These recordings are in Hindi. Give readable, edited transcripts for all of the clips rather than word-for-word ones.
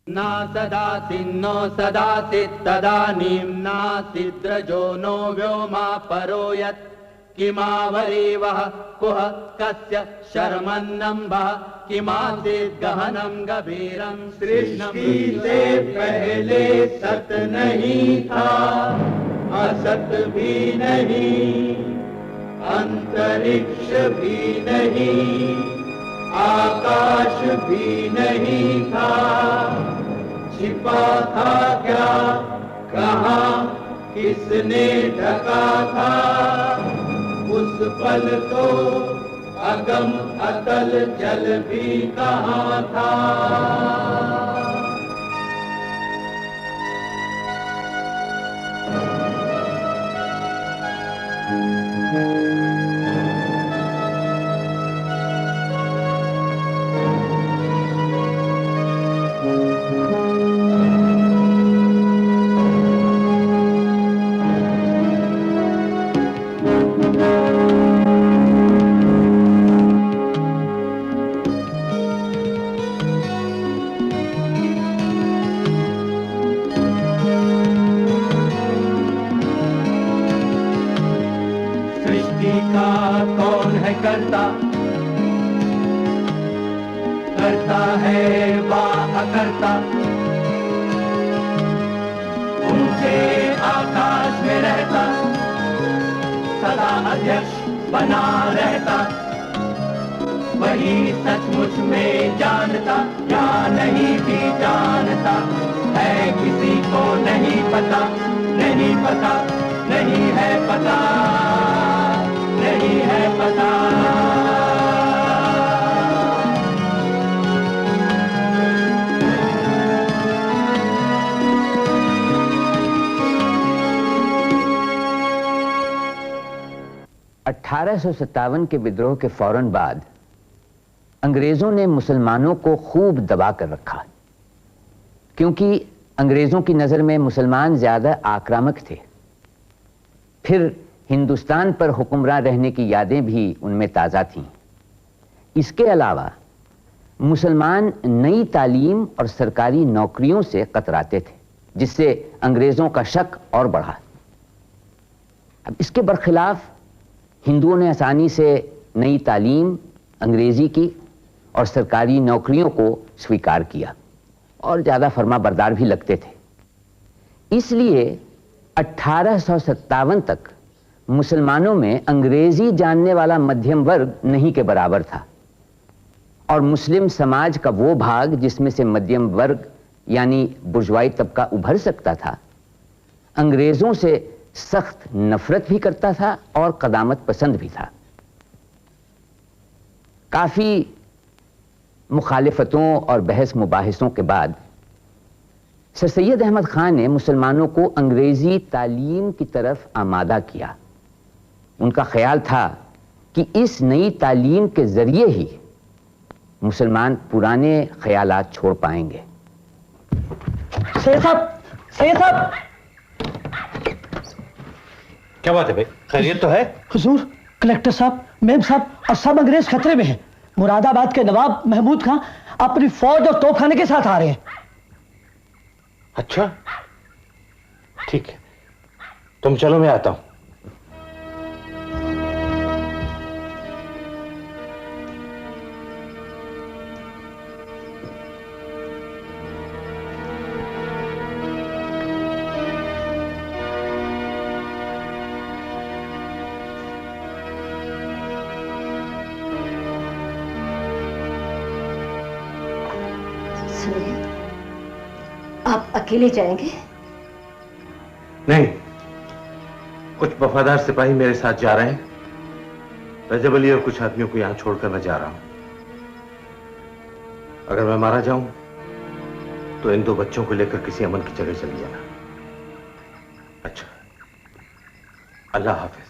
ना सदाति नो सदाति तदानीं नासिद्रजो नो व्योमा परो यत् किमावरीवः कुह कस्य शर्मन्नम्भः किमासीत् गहनं गभीरं सृष्टि से पहले सत नहीं था, असत भी नहीं, अंतरिक्ष भी नहीं, आकाश भी नहीं था। छिपा था क्या, कहाँ, किसने ढका था? उस पल तो अगम अतल जल भी कहाँ था। करता है वा अकर्ता, ऊंचे आकाश में रहता, सदा अध्यक्ष बना रहता, वही सचमुच में जानता या नहीं भी जानता है, किसी को नहीं पता, नहीं पता, नहीं है पता, नहीं है पता। 1857 के विद्रोह के फौरन बाद अंग्रेजों ने मुसलमानों को खूब दबा कर रखा, क्योंकि अंग्रेजों की नजर में मुसलमान ज्यादा आक्रामक थे। फिर हिंदुस्तान पर हुक्मरान रहने की यादें भी उनमें ताजा थीं। इसके अलावा मुसलमान नई तालीम और सरकारी नौकरियों से कतराते थे, जिससे अंग्रेजों का शक और बढ़ा। अब इसके बरखिलाफ हिंदुओं ने आसानी से नई तालीम, अंग्रेजी की और सरकारी नौकरियों को स्वीकार किया और ज्यादा फर्माबरदार भी लगते थे। इसलिए 1857 तक मुसलमानों में अंग्रेजी जानने वाला मध्यम वर्ग नहीं के बराबर था, और मुस्लिम समाज का वो भाग जिसमें से मध्यम वर्ग यानी बुर्जुआई तबका उभर सकता था, अंग्रेजों से सख्त नफरत भी करता था और कदामत पसंद भी था। काफी मुखालिफतों और बहस मुबाहिसों के बाद सर सैयद अहमद खान ने मुसलमानों को अंग्रेजी तालीम की तरफ आमादा किया। उनका ख्याल था कि इस नई तालीम के जरिए ही मुसलमान पुराने ख्यालात छोड़ पाएंगे। सैयद साहब, क्या बात है भाई, खैरियत तो है? हुजूर, कलेक्टर साहब, मेम साहब और सब अंग्रेज खतरे में हैं। मुरादाबाद के नवाब महमूद खां अपनी फौज और तोपखाने के साथ आ रहे हैं। अच्छा, ठीक है, तुम चलो, मैं आता हूं। आप अकेले जाएंगे? नहीं, कुछ वफादार सिपाही मेरे साथ जा रहे हैं। रजब अली और कुछ आदमियों को यहां छोड़कर मैं जा रहा हूं। अगर मैं मारा जाऊं तो इन दो बच्चों को लेकर किसी अमन की जगह चली जाना। अच्छा, अल्लाह हाफिज।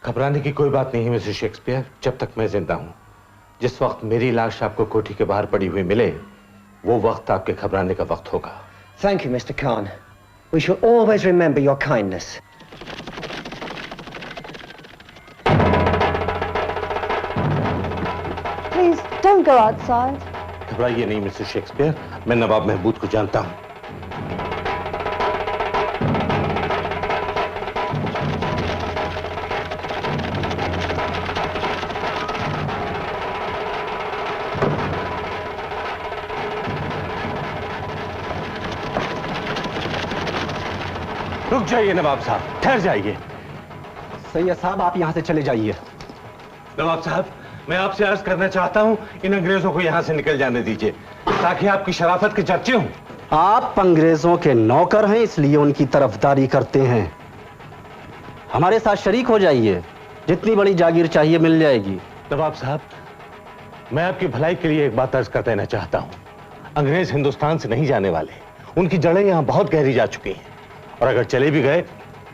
घबराने की कोई बात नहीं है मिस्टर शेक्सपियर, जब तक मैं जिंदा हूं। जिस वक्त मेरी लाश आपको कोठी के बाहर पड़ी हुई मिले, वो वक्त आपके घबराने का वक्त होगा। Thank you mister Khan. We shall always remember your kindness. Please don't go outside. घबराइए नहीं मिसेस शेक्सपियर, मैं नवाब महमूद को जानता हूं। रुक जाइए नवाब साहब, ठहर जाइए। सैयद साहब, आप यहां से चले जाइए। नवाब साहब, मैं आपसे अर्ज करना चाहता हूं, इन अंग्रेजों को यहां से निकल जाने दीजिए, ताकि आपकी शराफत के चर्चे हों। आप अंग्रेजों के नौकर हैं, इसलिए उनकी तरफदारी करते हैं। हमारे साथ शरीक हो जाइए, जितनी बड़ी जागीर चाहिए मिल जाएगी। नवाब साहब, मैं आपकी भलाई के लिए एक बात अर्ज कर देना चाहता हूं। अंग्रेज हिंदुस्तान से नहीं जाने वाले, उनकी जड़ें यहां बहुत गहरी जा चुकी हैं, और अगर चले भी गए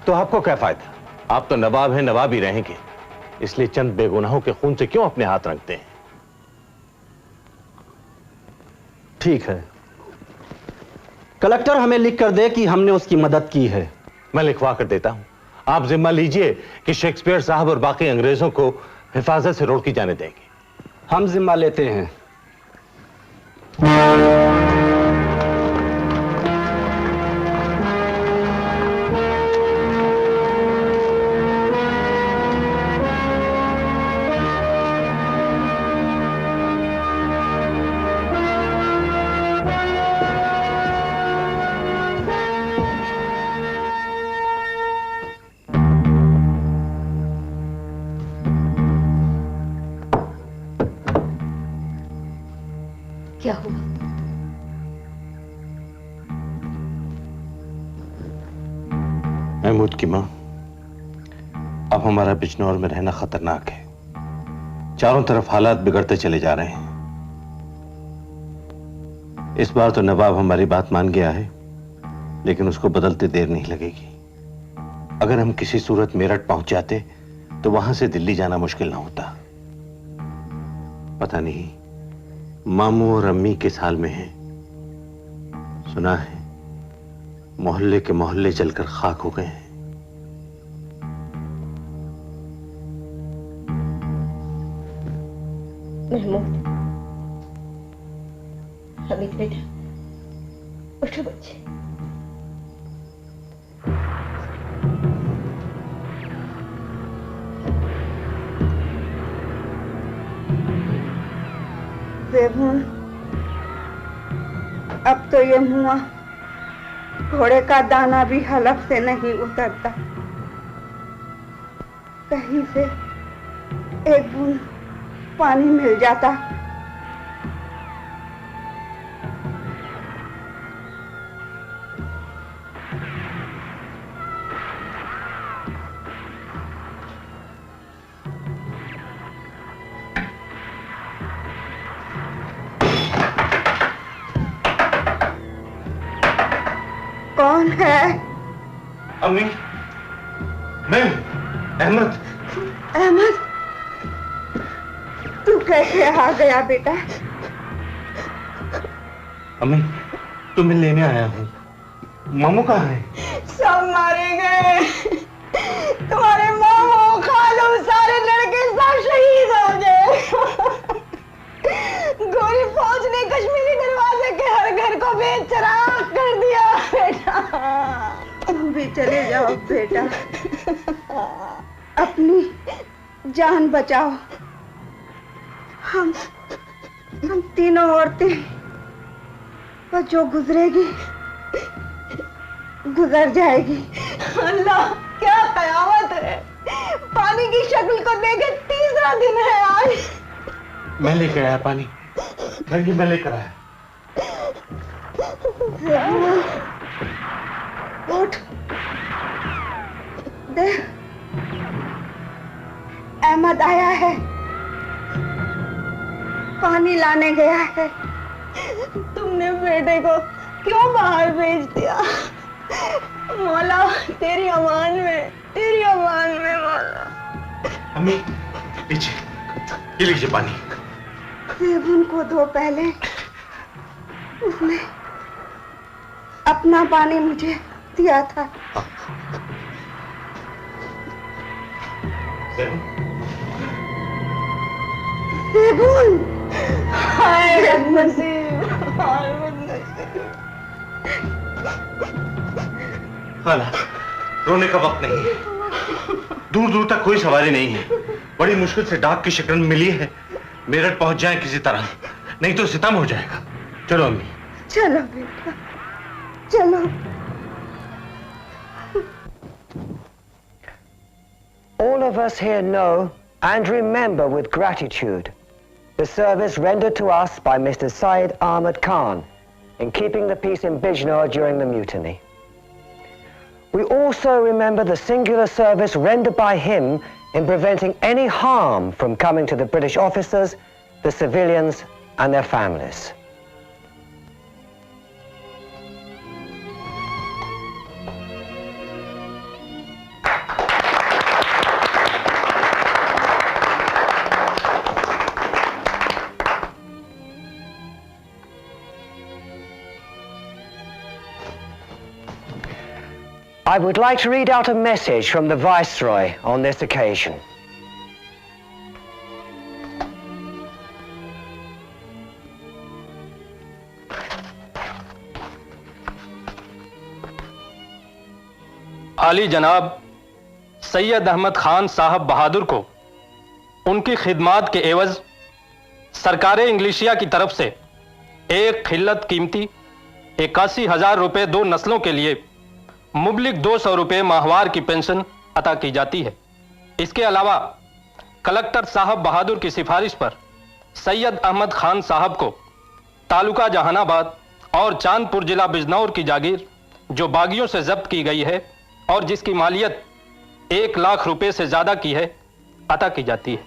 तो आपको क्या फायदा? आप तो नवाब हैं, नवाब ही रहेंगे। इसलिए चंद बेगुनाहों के खून से क्यों अपने हाथ रंगते हैं? ठीक है, कलेक्टर हमें लिख कर दे कि हमने उसकी मदद की है। मैं लिखवा कर देता हूं। आप जिम्मा लीजिए कि शेक्सपियर साहब और बाकी अंग्रेजों को हिफाजत से रोक की जाने देंगे। हम जिम्मा लेते हैं। क्या हुआ? महमूद की मां, अब हमारा बिजनौर में रहना खतरनाक है। चारों तरफ हालात बिगड़ते चले जा रहे हैं। इस बार तो नवाब हमारी बात मान गया है, लेकिन उसको बदलते देर नहीं लगेगी। अगर हम किसी सूरत मेरठ पहुंच जाते तो वहां से दिल्ली जाना मुश्किल ना होता। पता नहीं मामू और अम्मी किस हाल में हैं। सुना है मोहल्ले के मोहल्ले जलकर खाक हो गए हैं। महमूद, हमीद बेटा, उठो बच्चे। बेबून, अब तो ये मुआ घोड़े का दाना भी हलक से नहीं उतरता। कहीं से एक बूंद पानी मिल जाता। कौन है? अम्मी, मैं अहमद। अहमद, तू कैसे आ गया बेटा? अम्मी, तुम्हें लेने आया हूँ। मामू कहाँ है? सब मारे गए। तुम्हारे मामू, खालू, सारे लड़के सब शहीद हो गए। गोरी फौज ने कश्मीरी दरवाजे के हर घर को बेचराग कर दिया बेटा। तुम भी चले जाओ बेटा, अपनी जान बचाओ। हम तीनों औरतें पर जो गुजरेगी गुजर जाएगी। अल्लाह, क्या कयामत है। पानी की शक्ल को देखे तीसरा दिन है आज। मैं लेकर आया पानी, मैं लेकर आया। उठ, देख, अहमद आया है, पानी लाने गया है। तुमने बेटे को क्यों बाहर भेज दिया? मौला, तेरी अमान में मौला। अम्मी, लीजिए, ये लीजिए पानी। सेबुन को दो पहले। उसने अपना पानी मुझे दिया था। सेबुल, हाय बदनसीब, हाय बदनसीब। हाला, रोने का वक्त नहीं है। दूर दूर तक कोई सवारी नहीं है। बड़ी मुश्किल से डाक की शिकन मिली है। मेरठ पहुंच जाए किसी तरह, नहीं तो सितम हो जाएगा। चलो अम्मी। चलो बेटा, चलो। All of us here know and remember with gratitude the service rendered to us by Mr. Syed Ahmad Khan in keeping the peace in Bijnor during the mutiny. We also remember the singular service rendered by him in preventing any harm from coming to the British officers, the civilians, and their families. I would like to read out a message from the Viceroy on this occasion. आली जनाब सैयद अहमद खान साहब बहादुर को उनकी खिदमात के एवज सरकार इंग्लिशिया की तरफ से एक खिल्लत कीमती 81,000 रुपए 2 नस्लों के लिए मुबलिक 200 रुपए माहवार की पेंशन अता की जाती है। इसके अलावा कलेक्टर साहब बहादुर की सिफारिश पर सैयद अहमद खान साहब को तालुका जहानाबाद और चांदपुर जिला बिजनौर की जागीर जो बागियों से जब्त की गई है और जिसकी मालियत 1 लाख रुपए से ज्यादा की है, अता की जाती है।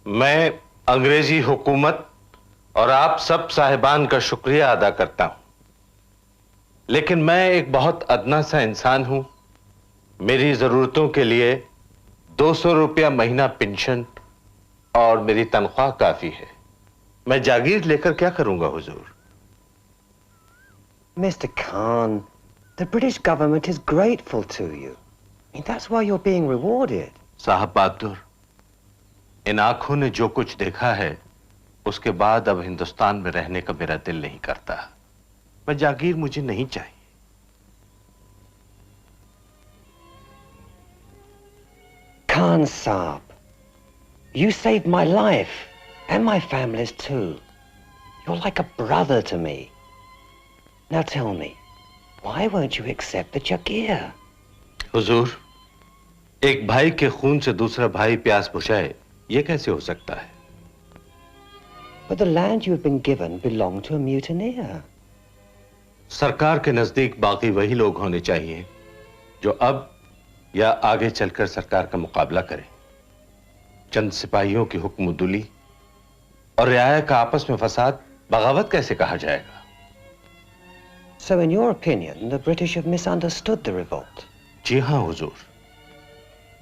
मैं अंग्रेजी हुकूमत और आप सब साहिबान का शुक्रिया अदा करता हूं, लेकिन मैं एक बहुत अदना सा इंसान हूं। मेरी जरूरतों के लिए 200 रुपया महीना पेंशन और मेरी तनख्वाह काफी है। मैं जागीर लेकर क्या करूंगा हुजूर? Mr. Khan, the British government is grateful to you. I mean, that's why you're being rewarded. साहब बहादुर, इन आंखों ने जो कुछ देखा है उसके बाद अब हिंदुस्तान में रहने का मेरा दिल नहीं करता। मैं जागीर मुझे नहीं चाहिए। Khan Saab, you saved my life and my family's too. You're like a brother to me. Now tell me, why won't you accept the Jagir? हुजूर, एक भाई के खून से दूसरा भाई प्यास बुझाए, ये कैसे हो सकता है? But the land you've been given belonged to a mutineer. सरकार के नजदीक बाकी वही लोग होने चाहिए जो अब या आगे चलकर सरकार का मुकाबला करें। चंद सिपाहियों की हुक्मदुली और रियाया का आपस में फसाद बगावत कैसे कहा जाएगा? So in your opinion, the British have misunderstood the revolt? जी हां हुजूर,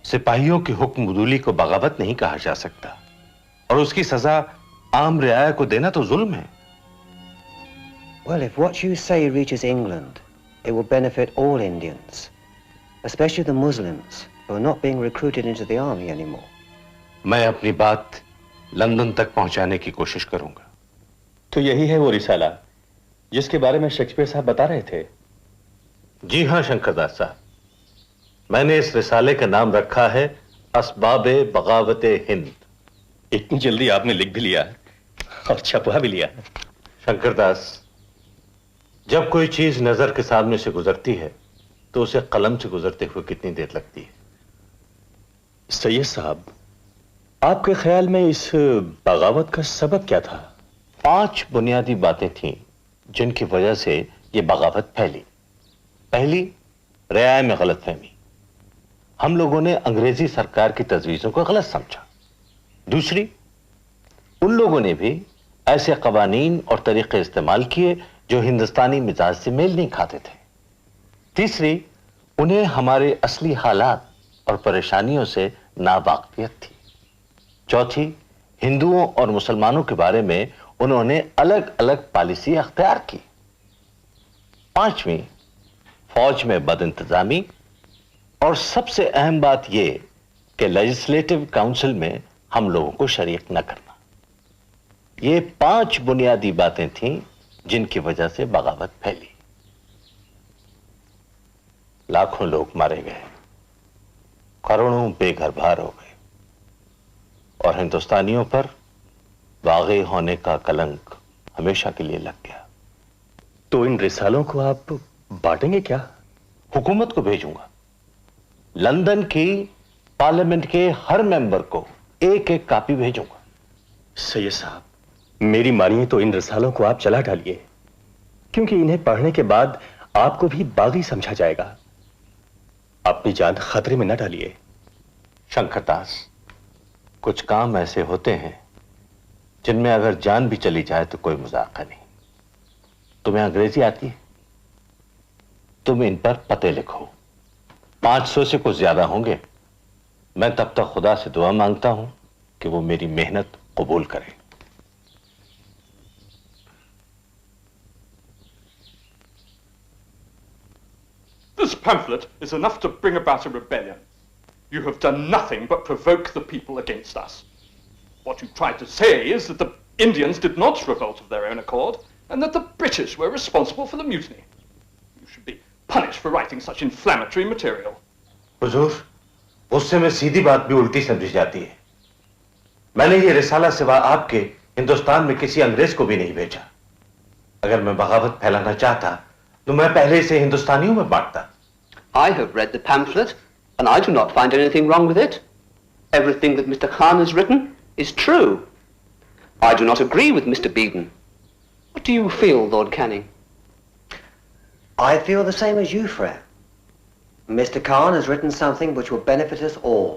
सिपाहियों की हुक्मदुली को बगावत नहीं कहा जा सकता और उसकी सजा आम रियाया को देना तो जुल्म है। Well, if what you say reaches England, it will benefit all Indians, especially the Muslims who are not being recruited into the army anymore. मैं अपनी बात लंदन तक पहुंचाने की कोशिश करूंगा। तो यही है वो रिसाला जिसके बारे में शेक्सपियर साहब बता रहे थे? जी हां शंकरदास साहब, मैंने इस रिसाले का नाम रखा है असबाबे बगावते हिंद। इतनी जल्दी आपने लिख भी लिया और छपवा भी लिया। शंकरदास, जब कोई चीज नजर के सामने से गुजरती है तो उसे कलम से गुजरते हुए कितनी देर लगती है? सैयद साहब, आपके ख्याल में इस बगावत का सबब क्या था? 5 बुनियादी बातें थीं जिनकी वजह से यह बगावत फैली। पहली, रियाया में गलतफहमी। हम लोगों ने अंग्रेजी सरकार की तजवीजों को गलत समझा। दूसरी, उन लोगों ने भी ऐसे कवानीन और तरीके इस्तेमाल किए जो हिंदुस्तानी मिजाज से मेल नहीं खाते थे। तीसरी, उन्हें हमारे असली हालात और परेशानियों से नावाकिफियत थी। चौथी, हिंदुओं और मुसलमानों के बारे में उन्होंने अलग अलग पॉलिसी अख्तियार की। 5वीं, फौज में बदइंतजामी, और सबसे अहम बात यह कि लेजिस्लेटिव काउंसिल में हम लोगों को शरीक न करना। ये 5 बुनियादी बातें थीं जिनकी वजह से बगावत फैली। लाखों लोग मारे गए, करोड़ों बेघर बार हो गए, और हिंदुस्तानियों पर बागी होने का कलंक हमेशा के लिए लग गया। तो इन रिसालों को आप बांटेंगे क्या? हुकूमत को भेजूंगा। लंदन की पार्लियामेंट के हर मेंबर को एक एक कॉपी भेजूंगा। सैयद साहब, मेरी मानिए तो इन रिसालों को आप चला डालिए, क्योंकि इन्हें पढ़ने के बाद आपको भी बागी समझा जाएगा। अपनी जान खतरे में न डालिए। शंकरदास, कुछ काम ऐसे होते हैं जिनमें अगर जान भी चली जाए तो कोई मजाक नहीं। तुम्हें अंग्रेजी आती है? तुम इन पर पते लिखो। 500 से कुछ ज्यादा होंगे। मैं तब तक खुदा से दुआ मांगता हूं कि वो मेरी मेहनत कबूल करे। This pamphlet is enough to bring about a rebellion. You have done nothing but provoke the people against us. What you tried to say is that the Indians did not revolt of their own accord, and that the British were responsible for the mutiny. You should be punished for writing such inflammatory material. हुजूर, उससे में सीधी बात भी उल्टी समझी जाती है। मैंने ये रिसाला सिवा आपके हिंदुस्तान में किसी अंग्रेज को भी नहीं भेजा। अगर मैं बगावत फैलाना चाहता तो मैं पहले से हिंदुस्तानियों में बांटता। I have read the pamphlet, and I do not find anything wrong with it. Everything that Mr. Khan has written is true. I do not agree with Mr. Beedon. What do you feel, Lord Canning? I feel the same as you, Frere. Mr. Khan has written something which will benefit us all.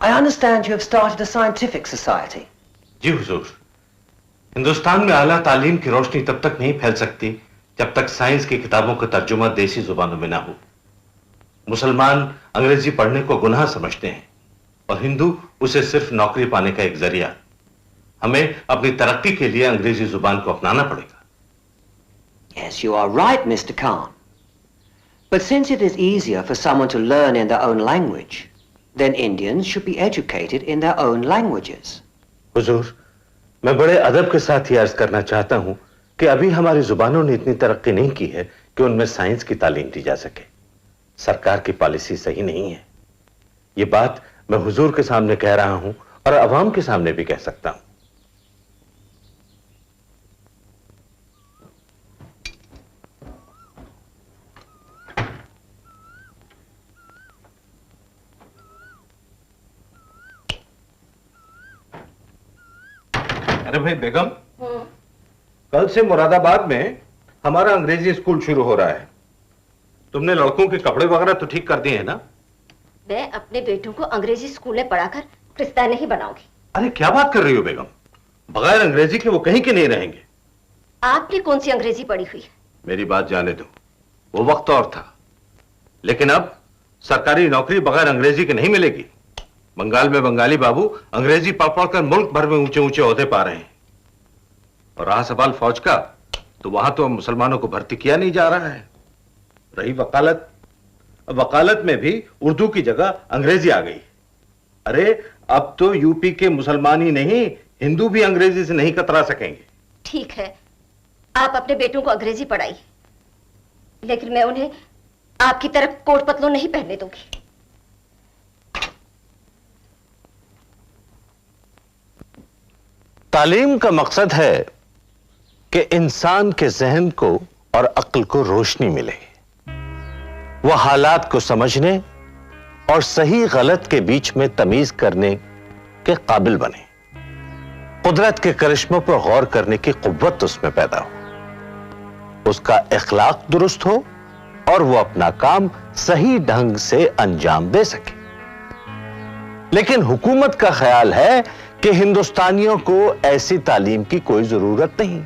I understand you have started a scientific society. जी हुजूर, हिंदुस्तान में आला तालीम की रोशनी तब तक नहीं फैल सकती जब तक साइंस की किताबों का तर्जुमा देसी जुबानों में ना हो। मुसलमान अंग्रेजी पढ़ने को गुनाह समझते हैं और हिंदू उसे सिर्फ नौकरी पाने का एक जरिया। हमें अपनी तरक्की के लिए अंग्रेजी जुबान को अपनाना पड़ेगा। Yes, you are right, Mr. Khan. But since it is easier for someone to learn in their own language, then Indians should be educated in their own languages. हुजूर, मैं बड़े अदब के साथ ये अर्ज करना चाहता हूं कि अभी हमारी जुबानों ने इतनी तरक्की नहीं की है कि उनमें साइंस की तालीम दी जा सके। सरकार की पॉलिसी सही नहीं है। ये बात मैं हुजूर के सामने कह रहा हूं और अवाम के सामने भी कह सकता हूं। अरे भाई बेगम, कल से मुरादाबाद में हमारा अंग्रेजी स्कूल शुरू हो रहा है। तुमने लड़कों के कपड़े वगैरह तो ठीक कर दिए हैं ना? मैं अपने बेटों को अंग्रेजी स्कूल में पढ़ाकर क्रिस्तान नहीं बनाऊंगी। अरे क्या बात कर रही हो बेगम? बगैर अंग्रेजी के वो कहीं के नहीं रहेंगे। आपने कौन सी अंग्रेजी पढ़ी हुई है? मेरी बात जाने दो, वो वक्त और था, लेकिन अब सरकारी नौकरी बगैर अंग्रेजी के नहीं मिलेगी। बंगाल में बंगाली बाबू अंग्रेजी पढ़ पढ़ कर मुल्क भर में ऊंचे ऊंचे ओहदे पा रहे हैं। और रहा सवाल फौज का, तो वहां तो मुसलमानों को भर्ती किया नहीं जा रहा है। रही वकालत, वकालत में भी उर्दू की जगह अंग्रेजी आ गई। अरे अब तो यूपी के मुसलमान ही नहीं, हिंदू भी अंग्रेजी से नहीं कतरा सकेंगे। ठीक है, आप अपने बेटों को अंग्रेजी पढ़ाइए, लेकिन मैं उन्हें आपकी तरफ कोट पतलून नहीं पहनने दूंगी। तालीम का मकसद है कि इंसान के जहन को और अक्ल को रोशनी मिले, वह हालात को समझने और सही गलत के बीच में तमीज करने के काबिल बने, कुदरत के करिश्मों पर गौर करने की कुव्वत उसमें पैदा हो, उसका इखलाक दुरुस्त हो और वो अपना काम सही ढंग से अंजाम दे सके। लेकिन हुकूमत का ख्याल है कि हिंदुस्तानियों को ऐसी तालीम की कोई जरूरत नहीं।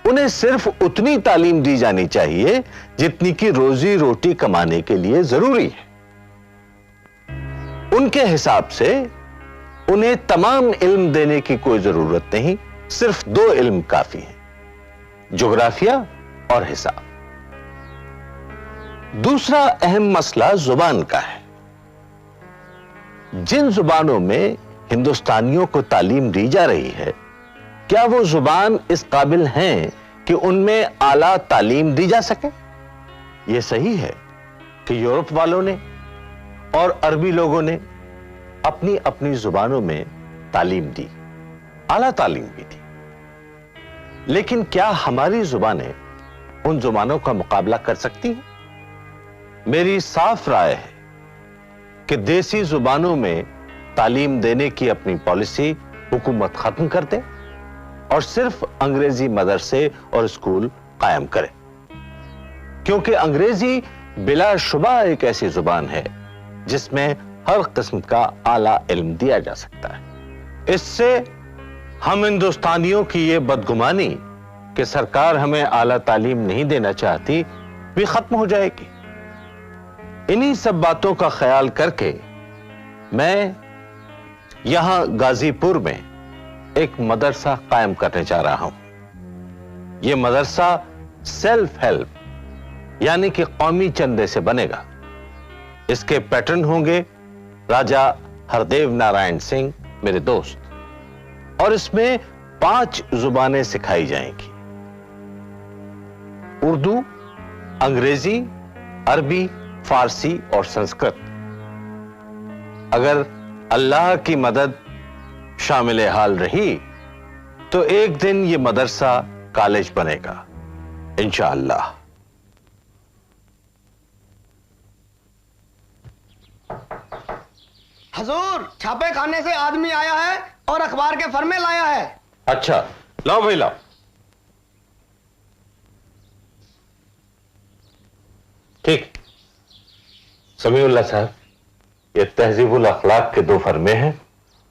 उन्हें सिर्फ उतनी तालीम दी जानी चाहिए जितनी की रोजी रोटी कमाने के लिए जरूरी है। उनके हिसाब से उन्हें तमाम इल्म देने की कोई जरूरत नहीं, सिर्फ 2 इल्म काफी हैं, ज्योग्राफिया और हिसाब। दूसरा अहम मसला जुबान का है। जिन जुबानों में हिंदुस्तानियों को तालीम दी जा रही है, क्या वो जुबान इस काबिल हैं कि उनमें आला तालीम दी जा सके? यह सही है कि यूरोप वालों ने और अरबी लोगों ने अपनी अपनी जुबानों में तालीम दी, आला तालीम भी दी, लेकिन क्या हमारी जुबानें उन जुबानों का मुकाबला कर सकती हैं? मेरी साफ राय है कि देसी जुबानों में तालीम देने की अपनी पॉलिसी हुकूमत खत्म कर दे और सिर्फ अंग्रेजी मदरसे और स्कूल कायम करे, क्योंकि अंग्रेजी बिलाशुबा एक ऐसी जुबान है जिसमें हर किस्म का आला इल्म दिया जा सकता है। इससे हम हिंदुस्तानियों की यह बदगुमानी कि सरकार हमें आला तालीम नहीं देना चाहती भी खत्म हो जाएगी। इन्हीं सब बातों का ख्याल करके मैं यहां गाजीपुर में एक मदरसा कायम करने जा रहा हूं। यह मदरसा सेल्फ हेल्प यानी कि कौमी चंदे से बनेगा। इसके पैटर्न होंगे राजा हरदेव नारायण सिंह, मेरे दोस्त, और इसमें 5 जुबानें सिखाई जाएंगी: उर्दू, अंग्रेजी, अरबी, फारसी और संस्कृत। अगर अल्लाह की मदद शामिल हाल रही तो एक दिन यह मदरसा कॉलेज बनेगा इंशाअल्लाह। हजूर, छापे खाने से आदमी आया है और अखबार के फर्मे लाया है। अच्छा, लाओ भाई लाओ। ठीक, समीउल्लाह साहब, ये तहजीबुल अखलाक के 2 फर्मे हैं,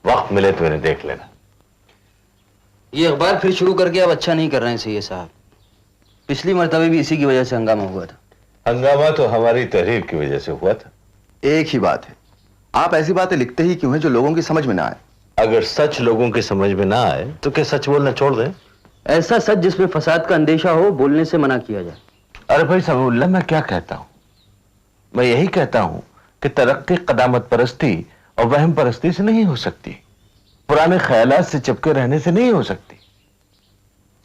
वक्त मिले तो इन्हें देख लेना। ये अखबार फिर शुरू करके अब अच्छा नहीं कर रहे हैं सैयद साहब। पिछली मरतबे भी इसी की वजह से हंगामा हुआ था। हंगामा तो हमारी तहरीर की वजह से हुआ था। एक ही बात है, आप ऐसी बातें लिखते ही क्यों हैं जो लोगों की समझ में ना आए? अगर सच लोगों की समझ में ना आए तो क्या सच बोलना छोड़ दें? ऐसा सच जिसमें फसाद का अंदेशा हो बोलने से मना किया जाए। अरे भाई समीउल्लाह, मैं क्या कहता हूं? मैं यही कहता हूं कि तरक्की कदामत परस्ती और वहम परस्ती से नहीं हो सकती, पुराने ख्यालात से चिपके रहने से नहीं हो सकती,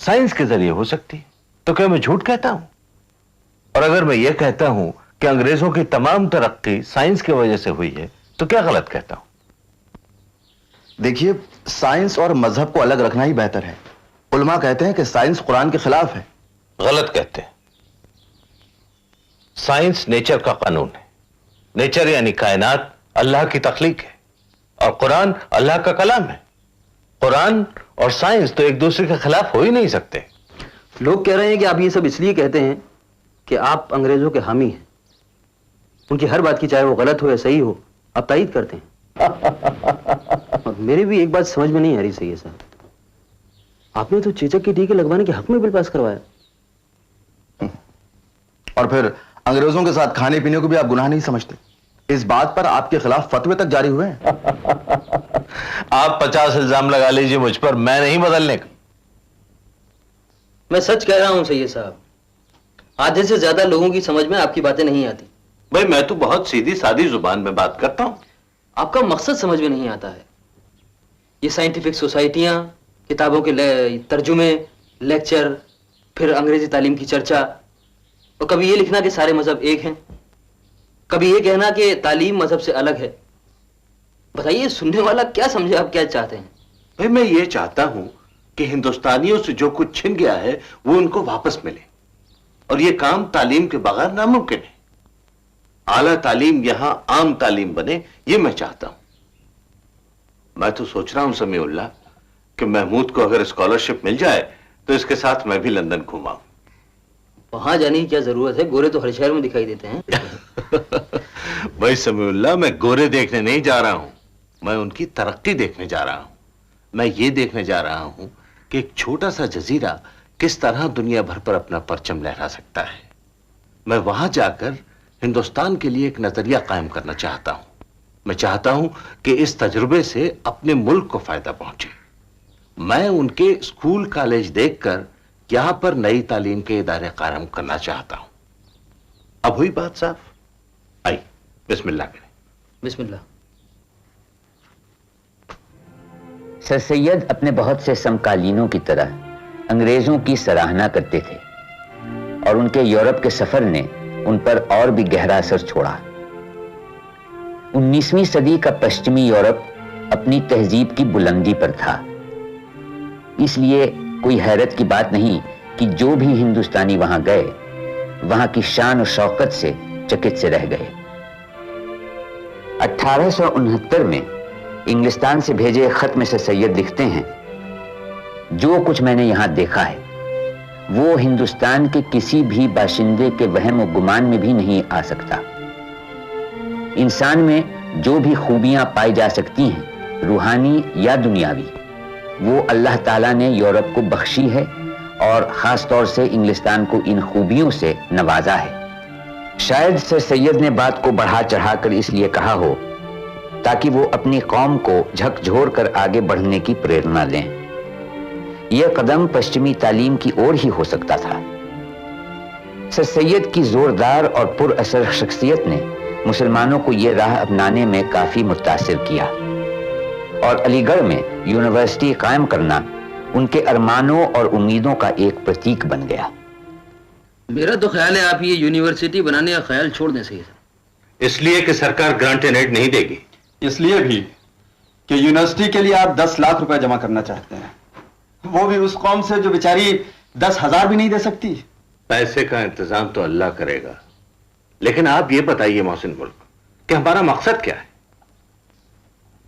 साइंस के जरिए हो सकती। तो क्या मैं झूठ कहता हूं? और अगर मैं यह कहता हूं कि अंग्रेजों की तमाम तरक्की साइंस की वजह से हुई है तो क्या गलत कहता हूं? देखिए, साइंस और मजहब को अलग रखना ही बेहतर है। उलमा कहते हैं कि साइंस कुरान के खिलाफ है। गलत कहते हैं। साइंस नेचर का कानून है। नेचर यानी कायनात अल्लाह की तख्लीक है और कुरान अल्लाह का कलाम है। कुरान और साइंस तो एक दूसरे के खिलाफ हो ही नहीं सकते। लोग कह रहे हैं कि आप ये सब इसलिए कहते हैं कि आप अंग्रेजों के हामी हैं। उनकी हर बात की, चाहे वो गलत हो या सही हो, आप तायीद करते हैं। और मेरी भी एक बात समझ में नहीं आ रही सैयद साहब, आपने तो चेचक के टीके लगवाने के हक में बिल पास करवाया, और फिर अंग्रेजों के साथ खाने पीने को भी आप गुनाह नहीं समझते। इस बात पर आपके खिलाफ फतवे तक जारी हुए हैं। आप 50 इल्जाम लगा लीजिए मुझ पर, मैं नहीं बदलने का। मैं सच कह रहा हूं सैयद साहब, आधे से ज्यादा लोगों की समझ में आपकी बातें नहीं आती। भाई मैं तो बहुत सीधी सादी जुबान में बात करता हूं। आपका मकसद समझ में नहीं आता है। ये साइंटिफिक सोसाइटियां, किताबों के तर्जुमे, लेक्चर, फिर अंग्रेजी तालीम की चर्चा, और कभी ये लिखना कि सारे मजहब एक हैं, कभी ये कहना कि तालीम मजहब से अलग है। बताइए सुनने वाला क्या समझे, आप क्या चाहते हैं? भाई मैं ये चाहता हूं कि हिंदुस्तानियों से जो कुछ छिन गया है वो उनको वापस मिले, और ये काम तालीम के बगैर नामुमकिन है। आला तालीम यहां आम तालीम बने, ये मैं चाहता हूं। मैं तो सोच रहा हूं समीउल्लाह कि महमूद को अगर स्कॉलरशिप मिल जाए तो इसके साथ मैं भी लंदन घूमाऊं। वहां जाने की क्या जरूरत है, गोरे तो हर शहर में दिखाई देते हैं। भाई समीउल्लाह, मैं गोरे देखने नहीं जा रहा हूं, मैं उनकी तरक्की देखने जा रहा हूं। मैं ये देखने जा रहा हूं कि एक छोटा सा जजीरा किस तरह दुनिया भर पर अपना परचम लहरा सकता है। मैं वहां जाकर हिंदुस्तान के लिए एक नजरिया कायम करना चाहता हूं। मैं चाहता हूं कि इस तजुर्बे से अपने मुल्क को फायदा पहुंचे। मैं उनके स्कूल कॉलेज देखकर यहां पर नई तालीम के इदारे कायम करना चाहता हूं। अब हुई बात साफ? आई, बिस्मिल्लाह करें। बिस्मिल्लाह। सर सैयद अपने बहुत से समकालीनों की तरह अंग्रेजों की सराहना करते थे और उनके यूरोप के सफर ने उन पर और भी गहरा असर छोड़ा। 19वीं सदी का पश्चिमी यूरोप अपनी तहजीब की बुलंदी पर था, इसलिए कोई हैरत की बात नहीं कि जो भी हिंदुस्तानी वहां गए वहां की शान और शौकत से चकित से रह गए। 1869 में इंग्लिस्तान से भेजे खत में से सैयद लिखते हैं, जो कुछ मैंने यहां देखा है वो हिंदुस्तान के किसी भी बाशिंदे के वहम और गुमान में भी नहीं आ सकता। इंसान में जो भी खूबियां पाई जा सकती हैं, रूहानी या दुनियावी, वो अल्लाह ताला ने यूरोप को बख्शी है और खास तौर से इंग्लिस्तान को इन खूबियों से नवाजा है। शायद सर सैयद ने बात को बढ़ा चढ़ाकर इसलिए कहा हो ताकि वो अपनी कौम को झकझोर कर आगे बढ़ने की प्रेरणा दें। यह कदम पश्चिमी तालीम की ओर ही हो सकता था। सर सैयद की जोरदार और पुरअसर शख्सियत ने मुसलमानों को यह राह अपनाने में काफी मुतासिर किया और अलीगढ़ में यूनिवर्सिटी कायम करना उनके अरमानों और उम्मीदों का एक प्रतीक बन गया। मेरा तो ख्याल है आप ये यूनिवर्सिटी बनाने का ख्याल छोड़ दें सही सर। इसलिए कि सरकार ग्रांट एंड एड नहीं देगी। इसलिए भी कि यूनिवर्सिटी के लिए आप 10 लाख रुपए जमा करना चाहते हैं, वो भी उस कौम से जो बेचारी 10,000 भी नहीं दे सकती। पैसे का इंतजाम तो अल्लाह करेगा, लेकिन आप ये बताइए मोहसिन मुल्क कि हमारा मकसद क्या है?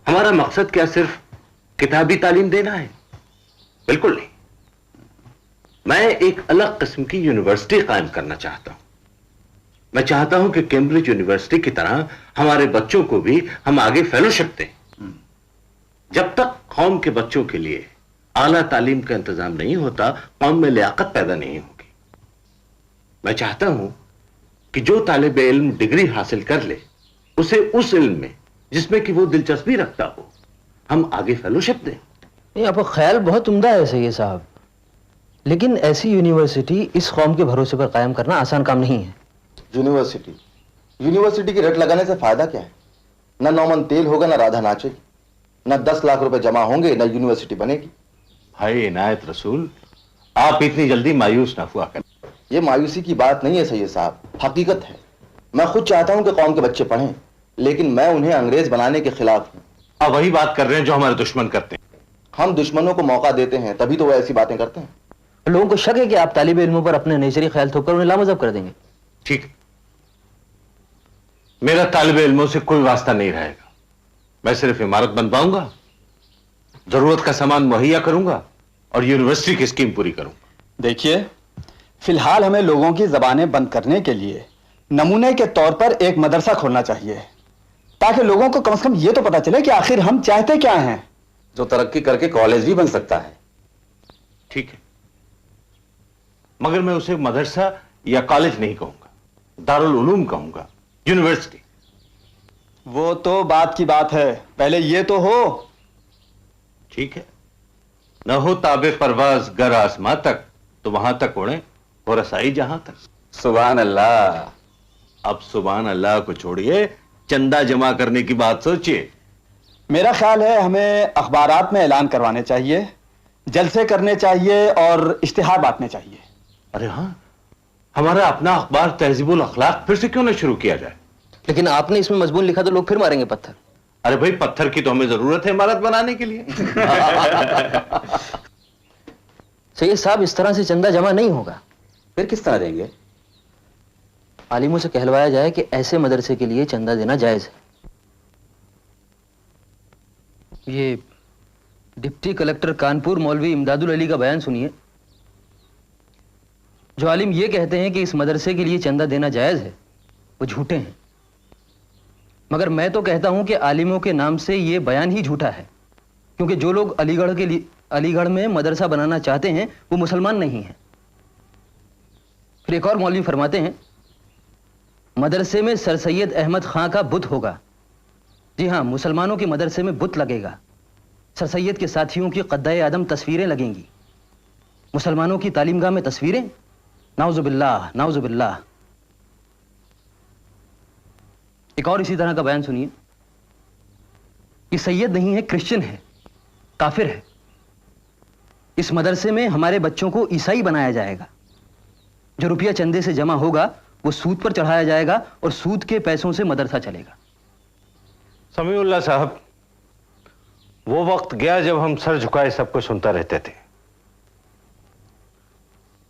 हमारा मकसद क्या सिर्फ किताबी तालीम देना है? बिल्कुल नहीं। मैं एक अलग किस्म की यूनिवर्सिटी कायम करना चाहता हूं। मैं चाहता हूं कि कैम्ब्रिज यूनिवर्सिटी की तरह हमारे बच्चों को भी हम आगे फेलोशिप दें। जब तक कौम के बच्चों के लिए आला तालीम का इंतजाम नहीं होता, कौम में लियाकत पैदा नहीं होगी। मैं चाहता हूं कि जो तालिब इल्म डिग्री हासिल कर ले, उसे उस इल्म में जिसमें कि वो दिलचस्पी रखता हो, हम आगे फेलोशिप दें। नहीं, आपका ख्याल बहुत उम्दा है सैयद साहब, लेकिन ऐसी यूनिवर्सिटी इस कौम के भरोसे पर कायम करना आसान काम नहीं है। यूनिवर्सिटी की रट लगाने से फायदा क्या है? ना नौमन तेल होगा, ना राधा नाचेगी, ना 10 लाख रुपए जमा होंगे, ना यूनिवर्सिटी बनेगी। भाई इनायत रसूल, आप इतनी जल्दी मायूस ना हुआ करें। ये मायूसी की बात नहीं है सैयद साहब, हकीकत है। मैं खुद चाहता हूं कि कौम के बच्चे पढ़ें, लेकिन मैं उन्हें अंग्रेज बनाने के खिलाफ हूं। आप वही बात कर रहे हैं जो हमारे दुश्मन करते हैं। हम दुश्मनों को मौका देते हैं, तभी तो वो ऐसी बातें करते हैं। लोगों को शक है कि आप तालिब इल्मों पर अपने नजरी ख्याल थोपकर उन्हें लामज़ब कर देंगे। ठीक है, मेरा तालिब इल्मों से कोई वास्ता नहीं रहेगा। मैं सिर्फ इमारत बनवाऊंगा, जरूरत का सामान मुहैया करूंगा और यूनिवर्सिटी की स्कीम पूरी करूंगा। देखिए, फिलहाल हमें लोगों की जबानें बंद करने के लिए नमूने के तौर पर एक मदरसा खोलना चाहिए, ताकि लोगों को कम से कम यह तो पता चले कि आखिर हम चाहते क्या हैं। जो तरक्की करके कॉलेज भी बन सकता है। ठीक है, मगर मैं उसे मदरसा या कॉलेज नहीं कहूंगा, दारुल उलूम कहूंगा, यूनिवर्सिटी। वो तो बात की बात है, पहले ये तो हो। ठीक है, न हो ताबे परवाज गर आसमां तक, तो वहां तक उड़े और रसाई जहां तक। सुभान अल्लाह। अब सुभान अल्लाह को छोड़िए, चंदा जमा करने की बात सोचिए। मेरा ख्याल है हमें अखबारात में ऐलान करवाने चाहिए, जलसे करने चाहिए और इश्तिहार बांटने चाहिए। अरे हाँ, हमारा अपना अखबार तहजीबुल अखलाक फिर से क्यों न शुरू किया जाए? लेकिन आपने इसमें मजमून लिखा तो लोग फिर मारेंगे पत्थर। अरे भाई, पत्थर की तो हमें जरूरत है इमारत बनाने के लिए। सैयद साहब, इस तरह से चंदा जमा नहीं होगा। फिर किस तरह देंगे? आलिमों से कहलवाया जाए कि ऐसे मदरसे के लिए चंदा देना जायज है। ये डिप्टी कलेक्टर कानपुर मौलवी इमदादुल अली का बयान सुनिए। जो आलिम ये कहते हैं कि इस मदरसे के लिए चंदा देना जायज है, वो झूठे हैं। मगर मैं तो कहता हूं कि आलिमों के नाम से ये बयान ही झूठा है, क्योंकि जो लोग अलीगढ़ में मदरसा बनाना चाहते हैं वो मुसलमान नहीं हैं। फिर एक और मौलवी फरमाते हैं, मदरसे में सर सैयद अहमद खां का बुत होगा जी हाँ, मुसलमानों के मदरसे में बुत लगेगा, सर सैयद के साथियों की क़द्दाए आदम तस्वीरें लगेंगी, मुसलमानों की तालीमगाह में तस्वीरें, नाउज़ुबिल्लाह नाउज़ुबिल्लाह। एक और इसी तरह का बयान सुनिए कि सैयद नहीं है, क्रिश्चियन है, काफिर है। इस मदरसे में हमारे बच्चों को ईसाई बनाया जाएगा। जो रुपया चंदे से जमा होगा वो सूद पर चढ़ाया जाएगा और सूद के पैसों से मदरसा चलेगा। समीउल्लाह साहब, वो वक्त गया जब हम सर झुकाए सबको सुनता रहते थे।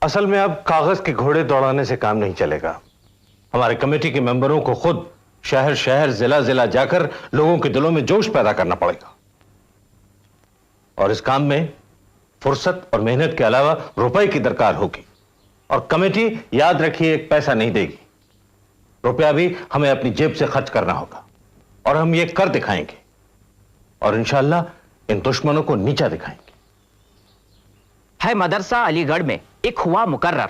असल में अब कागज के घोड़े दौड़ाने से काम नहीं चलेगा। हमारे कमेटी के मेंबरों को खुद शहर शहर, जिला जिला जाकर लोगों के दिलों में जोश पैदा करना पड़ेगा। और इस काम में फुर्सत और मेहनत के अलावा रुपए की दरकार होगी। और कमेटी, याद रखिए, एक पैसा नहीं देगी। रुपया भी हमें अपनी जेब से खर्च करना होगा और हम ये कर दिखाएंगे और इंशाअल्लाह इन दुश्मनों को नीचा दिखाएंगे। है मदरसा अलीगढ़ में एक हुआ मुकर्रर,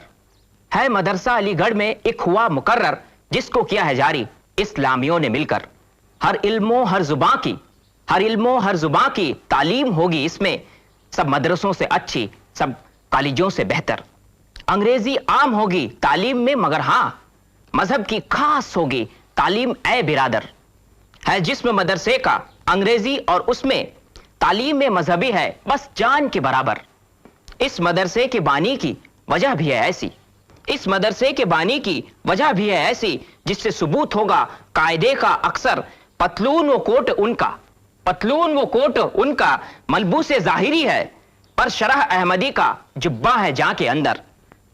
है मदरसा अलीगढ़ में एक हुआ मुकर्रर, जिसको किया है जारी इस्लामियों ने मिलकर। हर इल्मो हर जुबां की, हर इल्मो हर जुबां की तालीम होगी इसमें, सब मदरसों से अच्छी, सब कॉलेजों से बेहतर। अंग्रेजी आम होगी तालीम में, मगर हां मजहब की खास होगी तालीम ए बिरादर। है जिस्म मदरसे का अंग्रेजी और उसमें तालीम में मजहबी है बस जान के बराबर। इस मदरसे के बानी की वजह भी है ऐसी, इस मदरसे के बानी की वजह भी है ऐसी, जिससे सबूत होगा कायदे का अक्सर। पतलून वो कोट उनका, पतलून वो कोट उनका मलबूसे जाहिरी है, पर शरह अहमदी का जुब्बा है जां के अंदर।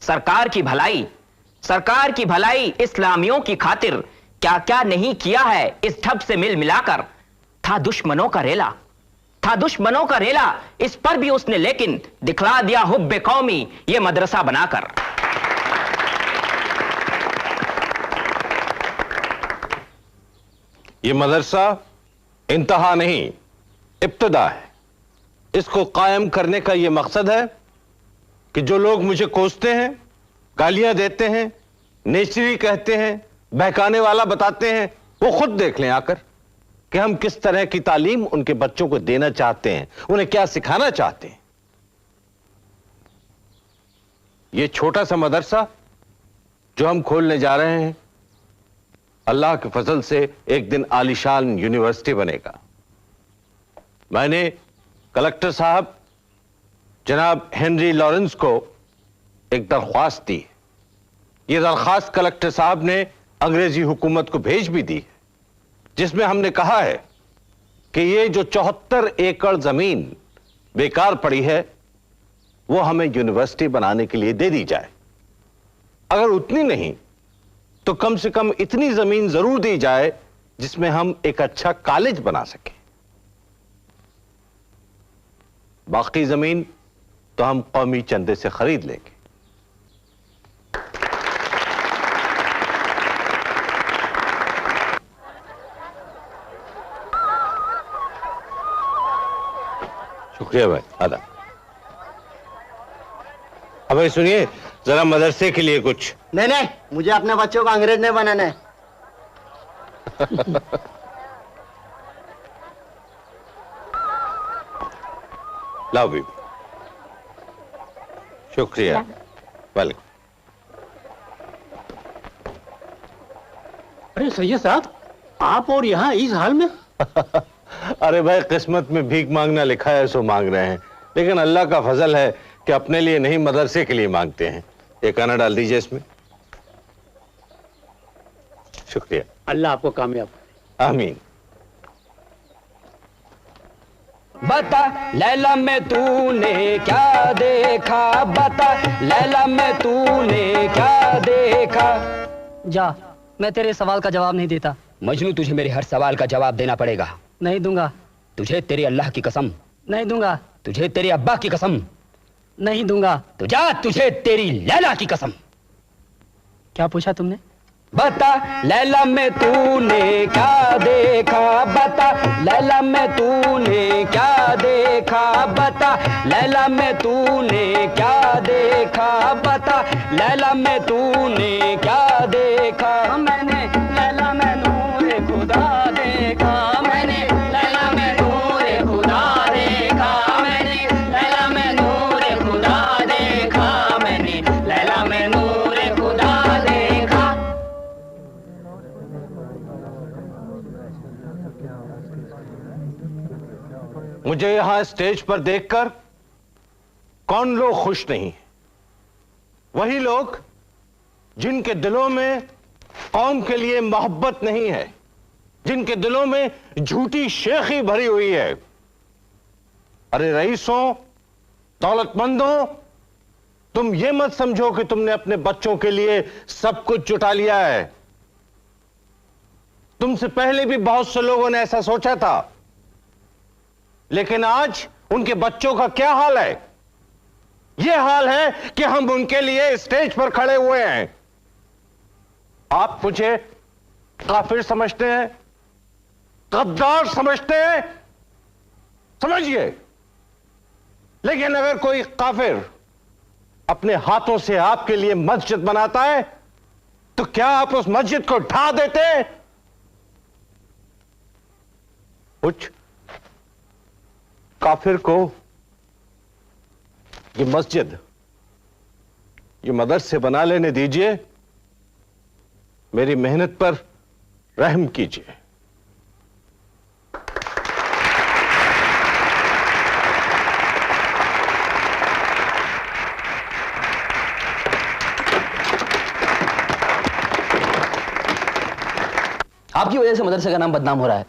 सरकार की भलाई, सरकार की भलाई इस्लामियों की खातिर क्या क्या नहीं किया है इस ढब से मिल मिलाकर। था दुश्मनों का रेला, था दुश्मनों का रेला, इस पर भी उसने लेकिन दिखला दिया हुब्बे कौमी ये मदरसा बनाकर। ये मदरसा इंतहा नहीं, इब्तिदा है। इसको कायम करने का यह मकसद है कि जो लोग मुझे कोसते हैं, गालियां देते हैं, नेचरी कहते हैं, बहकाने वाला बताते हैं, वो खुद देख लें आकर कि हम किस तरह की तालीम उनके बच्चों को देना चाहते हैं, उन्हें क्या सिखाना चाहते हैं। ये छोटा सा मदरसा जो हम खोलने जा रहे हैं, अल्लाह के फजल से एक दिन आलीशान यूनिवर्सिटी बनेगा। मैंने कलेक्टर साहब जनाब हेनरी लॉरेंस को एक दरख्वास्त दी। ये दरख्वास्त कलेक्टर साहब ने अंग्रेजी हुकूमत को भेज भी दी, जिसमें हमने कहा है कि ये जो 74 एकड़ जमीन बेकार पड़ी है वो हमें यूनिवर्सिटी बनाने के लिए दे दी जाए। अगर उतनी नहीं तो कम से कम इतनी जमीन जरूर दी जाए जिसमें हम एक अच्छा कॉलेज बना सकें। बाकी जमीन तो हम कौमी चंदे से खरीद लेंगे। शुक्रिया भाई, आदा। अब भाई सुनिए जरा मदरसे के लिए कुछ। नहीं नहीं, मुझे अपने बच्चों को अंग्रेज नहीं बनाना है। लाओ बीबी। शुक्रिया, वेलकम। अरे सैयद साहब, आप और यहाँ इस हाल में? अरे भाई, किस्मत में भीख मांगना लिखा है सो मांग रहे हैं, लेकिन अल्लाह का फजल है कि अपने लिए नहीं मदरसे के लिए मांगते हैं। एक आना डाल दीजिए इसमें। शुक्रिया। अल्लाह आपको कामयाब। आमीन। बता लैला में तूने क्या देखा, बता लैला में तूने क्या देखा। जा, मैं तेरे सवाल का जवाब नहीं देता। मजनू, तुझे मेरे हर सवाल का जवाब देना पड़ेगा। नहीं दूंगा। तुझे तेरे अल्लाह की कसम। नहीं दूंगा। तुझे तेरे अब्बा की कसम। नहीं दूंगा। तो जा, तुझे तेरी लैला की कसम। क्या पूछा तुमने? बता लैला में तूने क्या देखा, बता लैला में तूने क्या देखा, बता लैला में तूने क्या देखा, बता लैला में तूने क्या देखा। मैंने लैला में नूरे खुदा देखा, मैंने मुझे यहां स्टेज पर देखकर कौन लोग खुश नहीं? वही लोग जिनके दिलों में कौम के लिए मोहब्बत नहीं है, जिनके दिलों में झूठी शेखी भरी हुई है। अरे रईसों, दौलतमंदों, तुम ये मत समझो कि तुमने अपने बच्चों के लिए सब कुछ जुटा लिया है। तुमसे पहले भी बहुत से लोगों ने ऐसा सोचा था, लेकिन आज उनके बच्चों का क्या हाल है? यह हाल है कि हम उनके लिए स्टेज पर खड़े हुए हैं। आप मुझे काफिर समझते हैं, गद्दार समझते हैं, समझिए, लेकिन अगर कोई काफिर अपने हाथों से आपके लिए मस्जिद बनाता है तो क्या आप उस मस्जिद को ढा देते हैं? कुछ काफिर को ये मस्जिद, ये मदरसे बना लेने दीजिए, मेरी मेहनत पर रहम कीजिए। आपकी वजह से मदरसे का नाम बदनाम हो रहा है,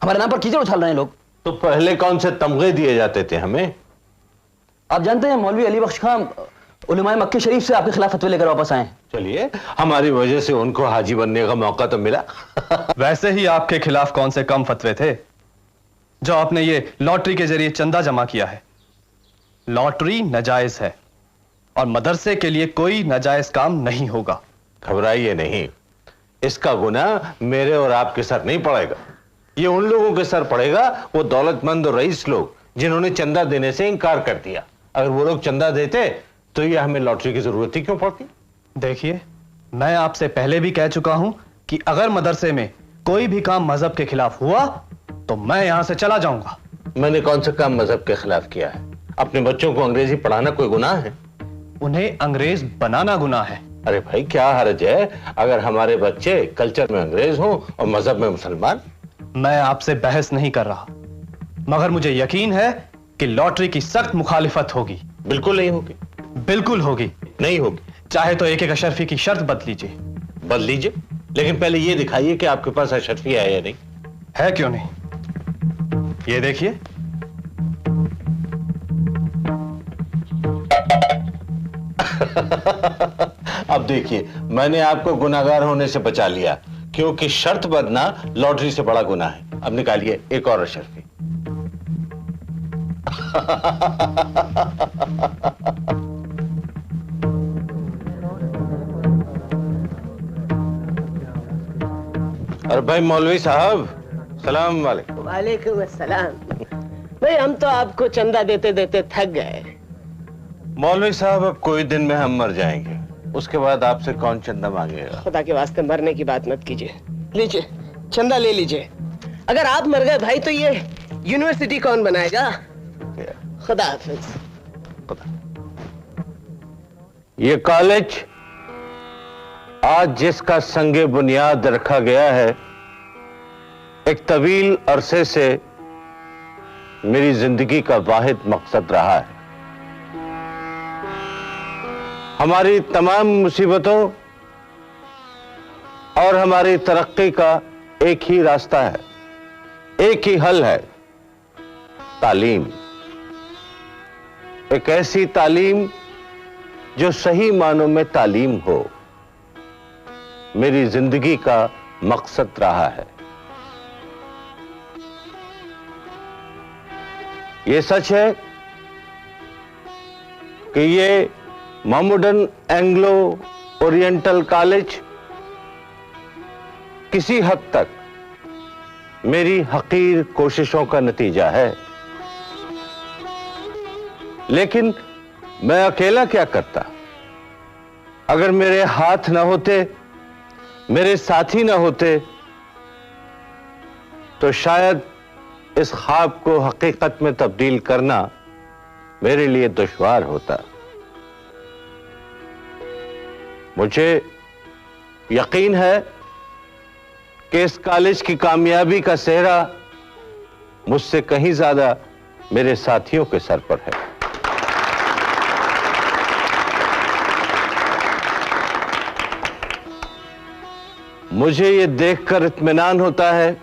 हमारे नाम पर कीचड़ उछाल रहे हैं लोग। तो पहले कौन से तमगे दिए जाते थे हमें? आप जानते हैं मौलवी अली बख्श खान उलमाए मक्के शरीफ से आपके खिलाफ फतवे लेकर वापस आए। चलिए, हमारी वजह से उनको हाजी बनने का मौका तो मिला। वैसे ही आपके खिलाफ कौन से कम फतवे थे जो आपने ये लॉटरी के जरिए चंदा जमा किया है। लॉटरी नाजायज है और मदरसे के लिए कोई नाजायज काम नहीं होगा। घबराइए नहीं, इसका गुनाह मेरे और आपके सर नहीं पड़ेगा, ये उन लोगों के सर पड़ेगा, वो दौलतमंद और रईस लोग जिन्होंने चंदा देने से इनकार कर दिया। अगर वो लोग चंदा देते तो ये हमें लॉटरी की जरूरत ही क्यों पड़ती? देखिए, मैं आपसे पहले भी कह चुका हूं कि अगर मदरसे में कोई भी काम मजहब के खिलाफ हुआ तो मैं यहां से चला जाऊंगा। मैंने कौन सा काम मजहब के खिलाफ किया है? अपने बच्चों को अंग्रेजी पढ़ाना कोई गुनाह है? उन्हें अंग्रेज बनाना गुनाह है। अरे भाई, क्या हर्ज है अगर हमारे बच्चे कल्चर में अंग्रेज हों और मजहब में मुसलमान? मैं आपसे बहस नहीं कर रहा, मगर मुझे यकीन है कि लॉटरी की सख्त मुखालिफत होगी। बिल्कुल नहीं होगी। बिल्कुल होगी। नहीं होगी। चाहे तो एक अशरफी की शर्त बदल लीजिए। बदल लीजिए, लेकिन पहले यह दिखाइए कि आपके पास अशरफी है या नहीं। है क्यों नहीं, ये देखिए। अब देखिए, मैंने आपको गुनाहगार होने से बचा लिया, क्योंकि शर्त बदलना लॉटरी से बड़ा गुनाह है। अब निकालिए एक और अशरफी। अरे भाई मौलवी साहब, सलाम वालेकुम। वालेकुम अस्सलाम। भाई हम तो आपको चंदा देते देते थक गए। मौलवी साहब, अब कोई दिन में हम मर जाएंगे, उसके बाद आपसे कौन चंदा मांगेगा? खुदा के वास्ते मरने की बात मत कीजिए। लीजिए, चंदा ले लीजिए। अगर आप मर गए भाई तो ये यूनिवर्सिटी कौन बनाएगा? खुदा हाफिज। ये कॉलेज आज जिसका संगे बुनियाद रखा गया है, एक तवील अरसे से मेरी जिंदगी का वाहिद मकसद रहा है। हमारी तमाम मुसीबतों और हमारी तरक्की का एक ही रास्ता है, एक ही हल है, तालीम। एक ऐसी तालीम जो सही मानों में तालीम हो, मेरी जिंदगी का मकसद रहा है। यह सच है कि ये मोहम्मदन एंग्लो ओरिएंटल कॉलेज किसी हद तक मेरी हकीर कोशिशों का नतीजा है, लेकिन मैं अकेला क्या करता? अगर मेरे हाथ ना होते, मेरे साथी ना होते, तो शायद इस ख्वाब को हकीकत में तब्दील करना मेरे लिए दुश्वार होता। मुझे यकीन है कि इस कॉलेज की कामयाबी का सेहरा मुझसे कहीं ज्यादा मेरे साथियों के सर पर है। मुझे ये देखकर इत्मीनान होता है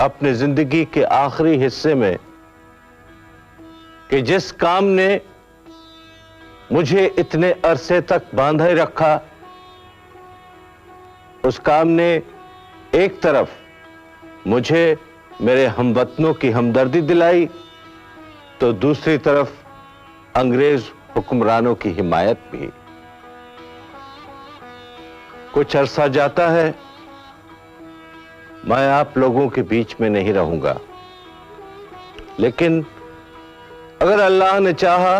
अपने जिंदगी के आखिरी हिस्से में कि जिस काम ने मुझे इतने अरसे तक बांधे रखा, उस काम ने एक तरफ मुझे मेरे हमवतनों की हमदर्दी दिलाई, तो दूसरी तरफ अंग्रेज हुक्मरानों की हिमायत भी। कुछ अरसा जाता है, मैं आप लोगों के बीच में नहीं रहूंगा, लेकिन अगर अल्लाह ने चाहा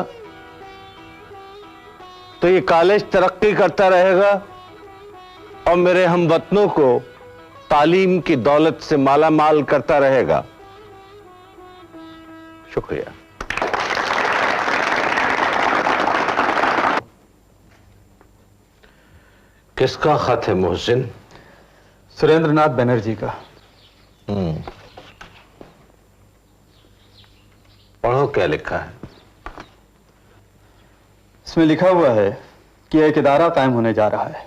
तो ये कॉलेज तरक्की करता रहेगा और मेरे हमवतनों को तालीम की दौलत से माला माल करता रहेगा। शुक्रिया। किसका खत है मोहसिन? सुरेंद्रनाथ बनर्जी का। पढ़ो क्या लिखा है। इसमें लिखा हुआ है कि एक इदारा कायम होने जा रहा है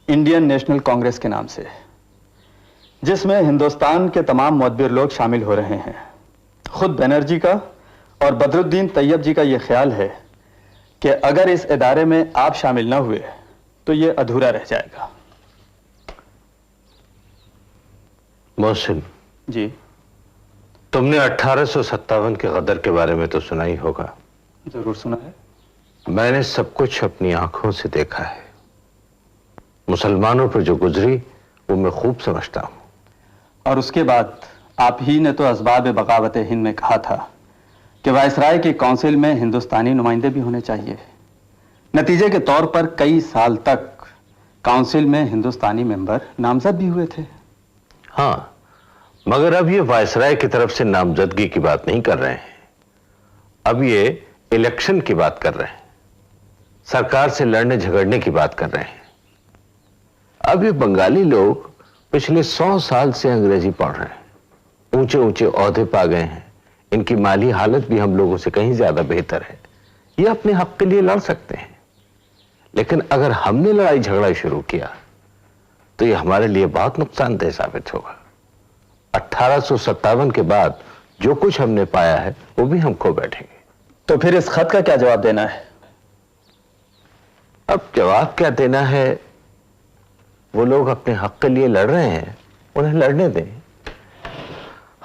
इंडियन नेशनल कांग्रेस के नाम से, जिसमें हिंदुस्तान के तमाम मुअद्दिर लोग शामिल हो रहे हैं। खुद बनर्जी का और बदरुद्दीन तैयब जी का यह ख्याल है कि अगर इस इदारे में आप शामिल न हुए तो यह अधूरा रह जाएगा। मोहसिन जी, तुमने 1857 के गदर के बारे में तो सुना ही होगा। जरूर सुना है। मैंने सब कुछ अपनी आंखों से देखा है। मुसलमानों पर जो गुजरी वो मैं खूब समझता हूं। और उसके बाद आप ही ने तो असबाब बगावत हिंद में कहा था कि वायसराय की काउंसिल में हिंदुस्तानी नुमाइंदे भी होने चाहिए। नतीजे के तौर पर कई साल तक काउंसिल में हिंदुस्तानी मेंबर नामजद भी हुए थे। हाँ, मगर अब ये वायसराय की तरफ से नामजदगी की बात नहीं कर रहे हैं, अब ये इलेक्शन की बात कर रहे हैं, सरकार से लड़ने झगड़ने की बात कर रहे हैं। अब ये बंगाली लोग पिछले 100 साल से अंग्रेजी पढ़ रहे हैं, ऊंचे ऊंचे ओहदे पा गए हैं, इनकी माली हालत भी हम लोगों से कहीं ज्यादा बेहतर है। ये अपने हक के लिए लड़ सकते हैं, लेकिन अगर हमने लड़ाई झगड़ा शुरू किया तो ये हमारे लिए बहुत नुकसानदेह साबित होगा। 1857 के बाद जो कुछ हमने पाया है वो भी हम खो बैठेंगे। तो फिर इस खत का क्या जवाब देना है? अब जवाब क्या देना है, वो लोग अपने हक के लिए लड़ रहे हैं, उन्हें लड़ने दें।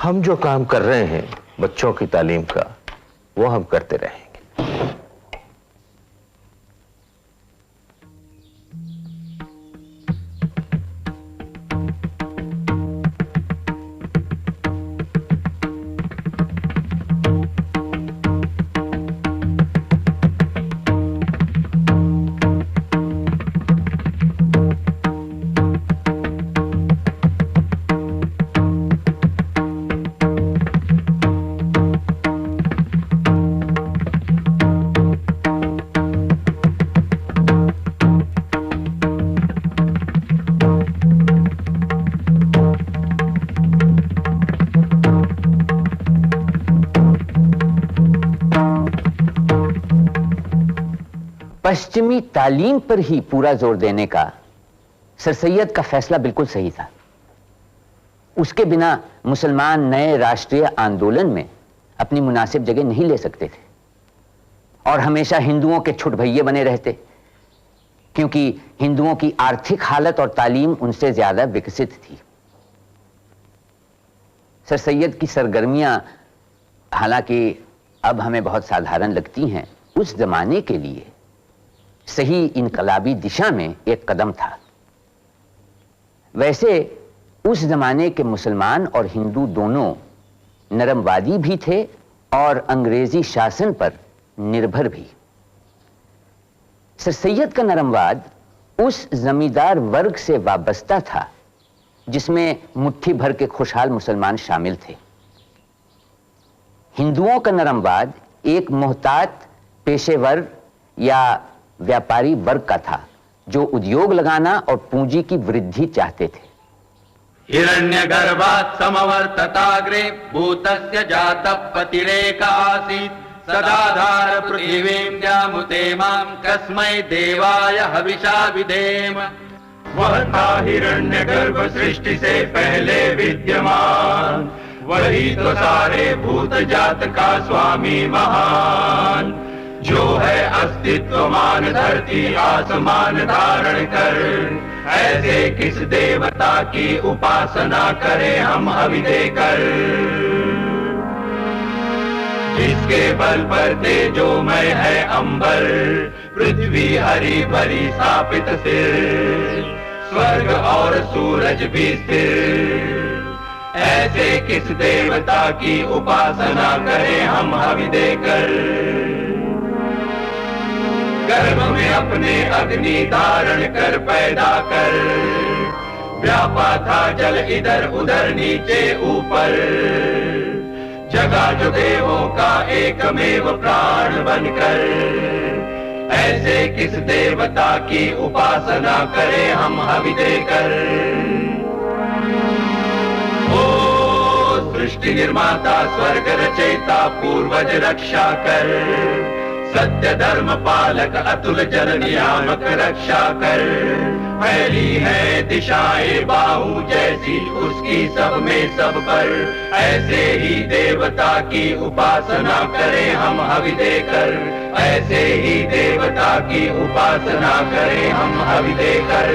हम जो काम कर रहे हैं बच्चों की तालीम का, वो हम करते रहेंगे। पश्चिमी तालीम पर ही पूरा जोर देने का सर सैयद का फैसला बिल्कुल सही था। उसके बिना मुसलमान नए राष्ट्रीय आंदोलन में अपनी मुनासिब जगह नहीं ले सकते थे और हमेशा हिंदुओं के छुट भैये बने रहते, क्योंकि हिंदुओं की आर्थिक हालत और तालीम उनसे ज्यादा विकसित थी। सर सैयद की सरगर्मियां हालांकि अब हमें बहुत साधारण लगती हैं, उस जमाने के लिए सही इनकलाबी दिशा में एक कदम था। वैसे उस जमाने के मुसलमान और हिंदू दोनों नरमवादी भी थे और अंग्रेजी शासन पर निर्भर भी। सर सैयद का नरमवाद उस जमींदार वर्ग से वाबस्ता था जिसमें मुट्ठी भर के खुशहाल मुसलमान शामिल थे। हिंदुओं का नरमवाद एक मोहतात पेशेवर या व्यापारी वर्ग का था जो उद्योग लगाना और पूंजी की वृद्धि चाहते थे। हिरण्यगर्भात् समवर्तताग्रे भूतस्य जातः पतिरेक आसीत् सदाधार पृथिवीं जामुते मां कस्मै देवाय हविषा विधेम। वह था हिरण्यगर्भ सृष्टि से पहले विद्यमान, वही तो सारे भूत जात का स्वामी महान, जो है अस्तित्वमान धरती आसमान धारण कर। ऐसे किस देवता की उपासना करें हम हवि देकर, जिसके बल पर तेजोमय है अंबर, पृथ्वी हरी भरी स्थापित सिर, स्वर्ग और सूरज भी स्थिर। ऐसे किस देवता की उपासना करें हम हवि देकर, गर्भ में अपने अग्नि धारण कर पैदा कर, व्यापा था जल इधर उधर नीचे ऊपर, जगा जो देवों का एकमेव प्राण बनकर। ऐसे किस देवता की उपासना करें हम हवि देकर। ओ सृष्टि निर्माता स्वर्ग रचयिता पूर्वज रक्षा कर, सत्य धर्म पालक अतुल जल नियामक रक्षा कर। फैली है दिशाएं बाहु जैसी उसकी सब में सब पर, ऐसे ही देवता की उपासना करें हम हवि देकर। ऐसे ही देवता की उपासना करें हम हवि देकर।